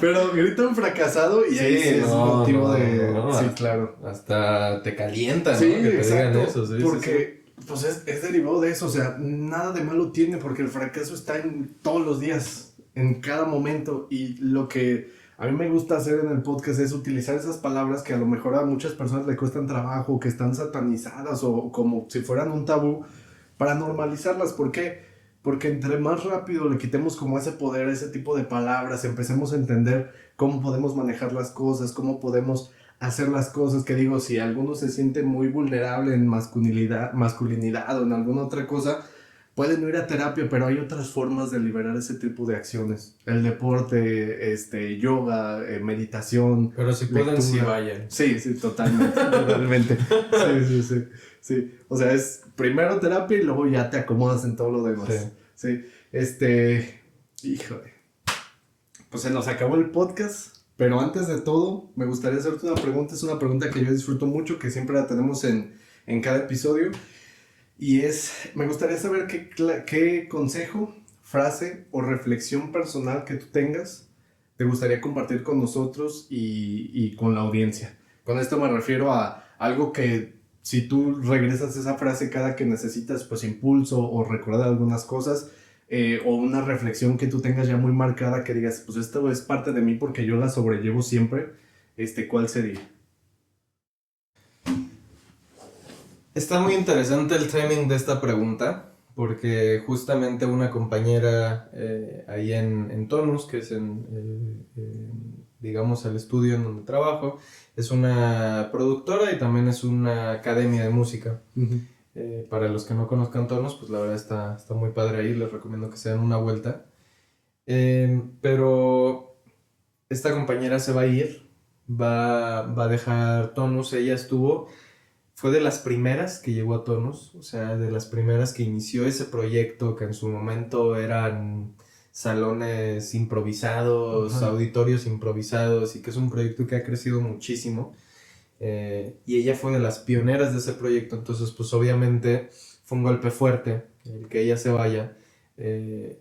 Pero gritan fracasado y ahí sí es motivo de... no, sí, claro. Hasta te calienta, ¿no? Sí, Que te exacto. digan eso, sí, porque pues es derivado de eso, o sea, nada de malo tiene porque el fracaso está en todos los días, en cada momento, y lo que a mí me gusta hacer en el podcast es utilizar esas palabras que a lo mejor a muchas personas le cuestan trabajo, que están satanizadas o como si fueran un tabú, para normalizarlas. ¿Por qué? Porque entre más rápido le quitemos como ese poder, ese tipo de palabras, empecemos a entender cómo podemos manejar las cosas, cómo podemos hacer las cosas, que digo, si alguno se siente muy vulnerable en masculinidad o en alguna otra cosa, pueden ir a terapia, pero hay otras formas de liberar ese tipo de acciones. El deporte, yoga, meditación. Pero si pueden, lectura. sí vayan. Sí, sí, totalmente, totalmente. Sí. O sea, es primero terapia y luego ya te acomodas en todo lo demás. Sí. Híjole. Pues se nos acabó el podcast. Pero antes de todo, me gustaría hacerte una pregunta. Es una pregunta que yo disfruto mucho, que siempre la tenemos en cada episodio. Y me gustaría saber qué consejo, frase o reflexión personal que tú tengas te gustaría compartir con nosotros y con la audiencia. Con esto me refiero a algo que si tú regresas esa frase cada que necesitas pues impulso o recordar algunas cosas, o una reflexión que tú tengas ya muy marcada que digas, pues esto es parte de mí porque yo la sobrellevo siempre, ¿cuál sería? Está muy interesante el timing de esta pregunta, porque justamente una compañera ahí en Tonus, que es digamos, el estudio en donde trabajo, es una productora y también es una academia de música. Uh-huh. Para los que no conozcan Tonus, pues la verdad está muy padre ahí, les recomiendo que se den una vuelta. Pero esta compañera se va a ir, va a dejar Tonus, ella estuvo fue de las primeras que llegó a Tonos, o sea, de las primeras que inició ese proyecto que en su momento eran salones improvisados, Ajá. auditorios improvisados, y que es un proyecto que ha crecido muchísimo. Y ella fue de las pioneras de ese proyecto, entonces pues obviamente fue un golpe fuerte el que ella se vaya.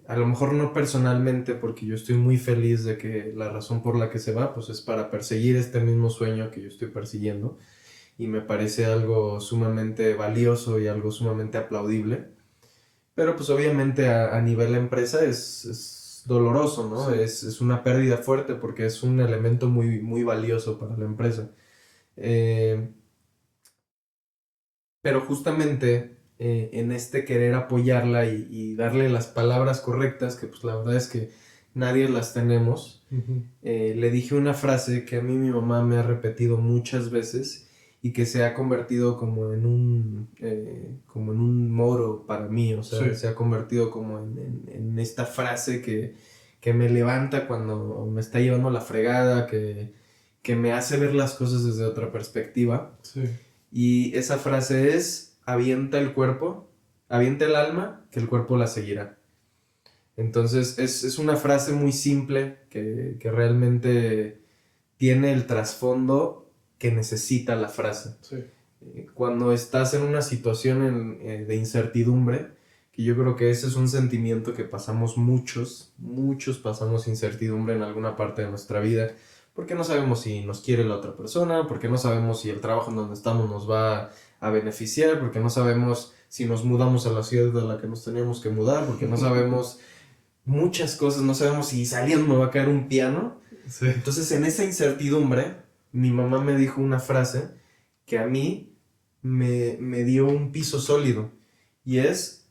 A lo mejor no personalmente, porque yo estoy muy feliz de que la razón por la que se va pues es para perseguir este mismo sueño que yo estoy persiguiendo, y me parece algo sumamente valioso y algo sumamente aplaudible. Pero pues obviamente a nivel empresa es doloroso, ¿no? Sí. Es una pérdida fuerte porque es un elemento muy, muy valioso para la empresa. Eh, pero justamente en este querer apoyarla y darle las palabras correctas, que pues la verdad es que nadie las tenemos, Ujú. le dije una frase que a mí mi mamá me ha repetido muchas veces y que se ha convertido como en un moro para mí, o sea, Sí. se ha convertido como en esta frase que me levanta cuando me está llevando la fregada, que me hace ver las cosas desde otra perspectiva. Sí. Y esa frase es: avienta el cuerpo, avienta el alma, que el cuerpo la seguirá. Entonces es una frase muy simple que realmente tiene el trasfondo que necesita la frase. Sí. Cuando estás en una situación de incertidumbre, que yo creo que ese es un sentimiento que pasamos muchos pasamos incertidumbre en alguna parte de nuestra vida, porque no sabemos si nos quiere la otra persona, porque no sabemos si el trabajo en donde estamos nos va a beneficiar, porque no sabemos si nos mudamos a la ciudad a la que nos teníamos que mudar, porque no sabemos muchas cosas, no sabemos si saliendo me va a caer un piano. Sí. Entonces, en esa incertidumbre, mi mamá me dijo una frase que a mí me dio un piso sólido. Y es,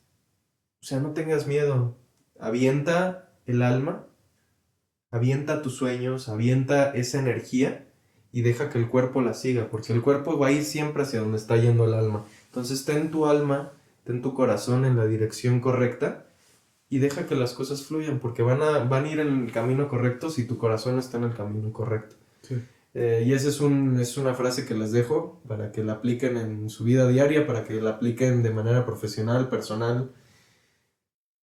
o sea, no tengas miedo. Avienta el alma, avienta tus sueños, avienta esa energía y deja que el cuerpo la siga, porque el cuerpo va a ir siempre hacia donde está yendo el alma. Entonces, ten tu alma, ten tu corazón en la dirección correcta y deja que las cosas fluyan, porque van a ir en el camino correcto si tu corazón está en el camino correcto. Sí. Y esa es una frase que les dejo para que la apliquen en su vida diaria, para que la apliquen de manera profesional, personal.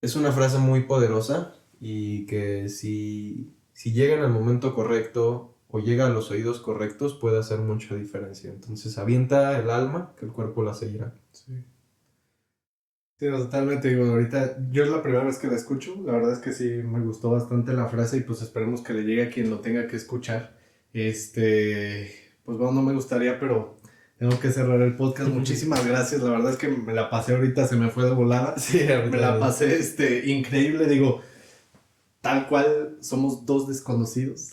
Es una frase muy poderosa y que si llega en el momento correcto o llega a los oídos correctos puede hacer mucha diferencia. Entonces avienta el alma, que el cuerpo la seguirá. Sí. Sí, no, totalmente. Digo, ahorita yo es la primera vez que la escucho. La verdad es que sí me gustó bastante la frase y pues esperemos que le llegue a quien lo tenga que escuchar. Pues bueno, no me gustaría, pero tengo que cerrar el podcast. Muchísimas gracias. La verdad es que me la pasé ahorita, se me fue de volada. Sí, Me la pasé increíble. Digo, tal cual somos dos desconocidos.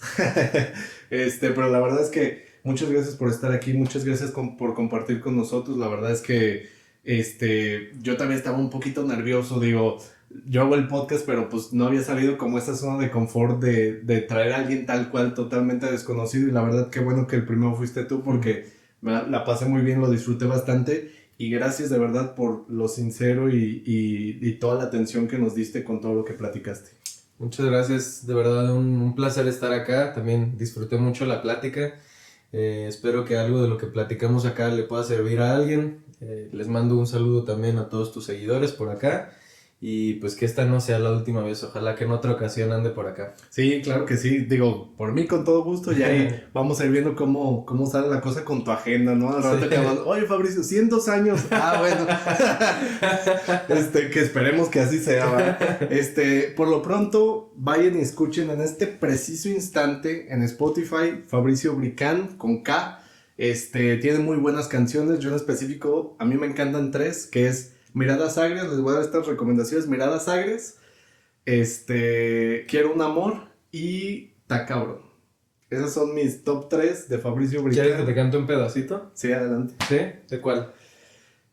Pero la verdad es que muchas gracias por estar aquí, muchas gracias por compartir con nosotros. La verdad es que yo también estaba un poquito nervioso, digo, yo hago el podcast, pero pues no había salido como esta zona de confort de traer a alguien tal cual totalmente desconocido, y la verdad que bueno que el primero fuiste tú, porque la pasé muy bien, lo disfruté bastante, y gracias de verdad por lo sincero y toda la atención que nos diste con todo lo que platicaste. Muchas gracias, de verdad un placer estar acá, también disfruté mucho la plática. Espero que algo de lo que platicamos acá le pueda servir a alguien. Les mando un saludo también a todos tus seguidores por acá, y pues que esta no sea la última vez, ojalá que en otra ocasión ande por acá. Sí, claro que sí, digo, por mí con todo gusto, y ahí vamos a ir viendo cómo sale la cosa con tu agenda, ¿no? Al rato Sí. que vamos, oye Fabricio, 102 años, bueno, que esperemos que así sea, ¿verdad? Por lo pronto, vayan y escuchen en este preciso instante en Spotify, Fabricio Bricán, con K, tiene muy buenas canciones, yo en específico, a mí me encantan tres, que es Miradas Agrias, les voy a dar estas recomendaciones, Miradas Agrias, Quiero un amor y Ta cabrón. Esos son mis top 3 de Fabricio ¿Quieres que Bricán. te cante un pedacito? Sí, adelante. ¿Sí? ¿De cuál?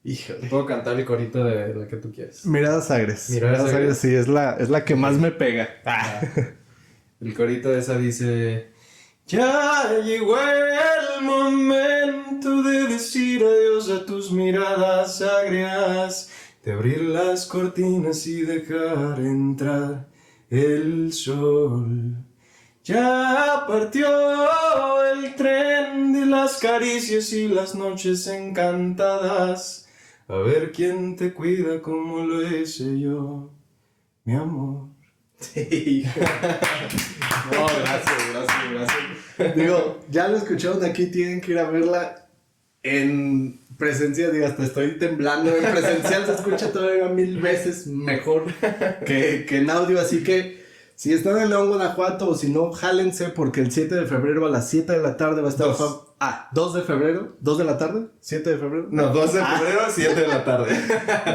Híjole. Puedo cantar el corito de la que tú quieras. Miradas Agres. Miradas Agres. Sí, es la que más me pega. El corito de esa dice: ya llegó el momento de decir adiós a tus miradas agrias, de abrir las cortinas y dejar entrar el sol. Ya partió el tren de las caricias y las noches encantadas. A ver quién te cuida como lo hice yo, mi amor. Sí. No, gracias. Digo, ya lo escucharon aquí, tienen que ir a verla en presencia. Digo, hasta estoy temblando. En presencial se escucha todavía 1000 veces mejor que en audio. Así que si están en León, Guanajuato, o si no, jálense, porque el 7 de febrero a las 7 de la tarde va a estar... 2 de febrero, 2 de la tarde, 7 de febrero. No, 2 de febrero, 7 de la tarde.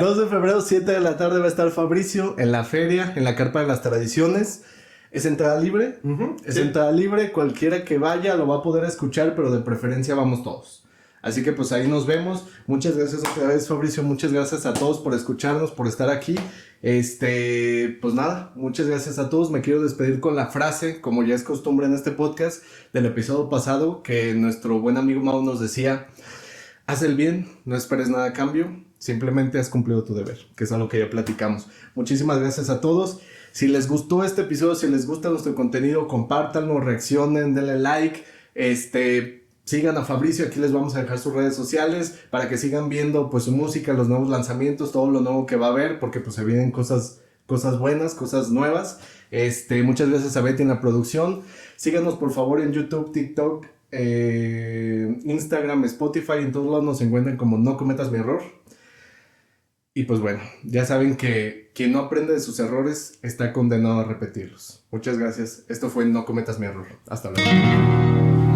2 de febrero, 7 de la tarde va a estar Fabricio en la feria, en la Carpa de las Tradiciones. Es entrada libre, entrada libre, cualquiera que vaya lo va a poder escuchar, pero de preferencia vamos todos. Así que pues ahí nos vemos. Muchas gracias otra vez, Fabricio, muchas gracias a todos por escucharnos, por estar aquí. Pues nada, muchas gracias a todos. Me quiero despedir con la frase, como ya es costumbre en este podcast, del episodio pasado, que nuestro buen amigo Mau nos decía: haz el bien, no esperes nada a cambio, simplemente has cumplido tu deber, que es algo que ya platicamos. Muchísimas gracias a todos. Si les gustó este episodio, si les gusta nuestro contenido, compártanlo, reaccionen, denle like, sigan a Fabricio, aquí les vamos a dejar sus redes sociales para que sigan viendo pues su música, los nuevos lanzamientos, todo lo nuevo que va a haber, porque pues se vienen cosas buenas, cosas nuevas. Muchas gracias a Betty en la producción. Síganos por favor en YouTube, TikTok, Instagram, Spotify, en todos lados nos encuentran como No Cometas Mi Error. Y pues bueno, ya saben que quien no aprende de sus errores está condenado a repetirlos. Muchas gracias. Esto fue No Cometas Mi Error. Hasta luego.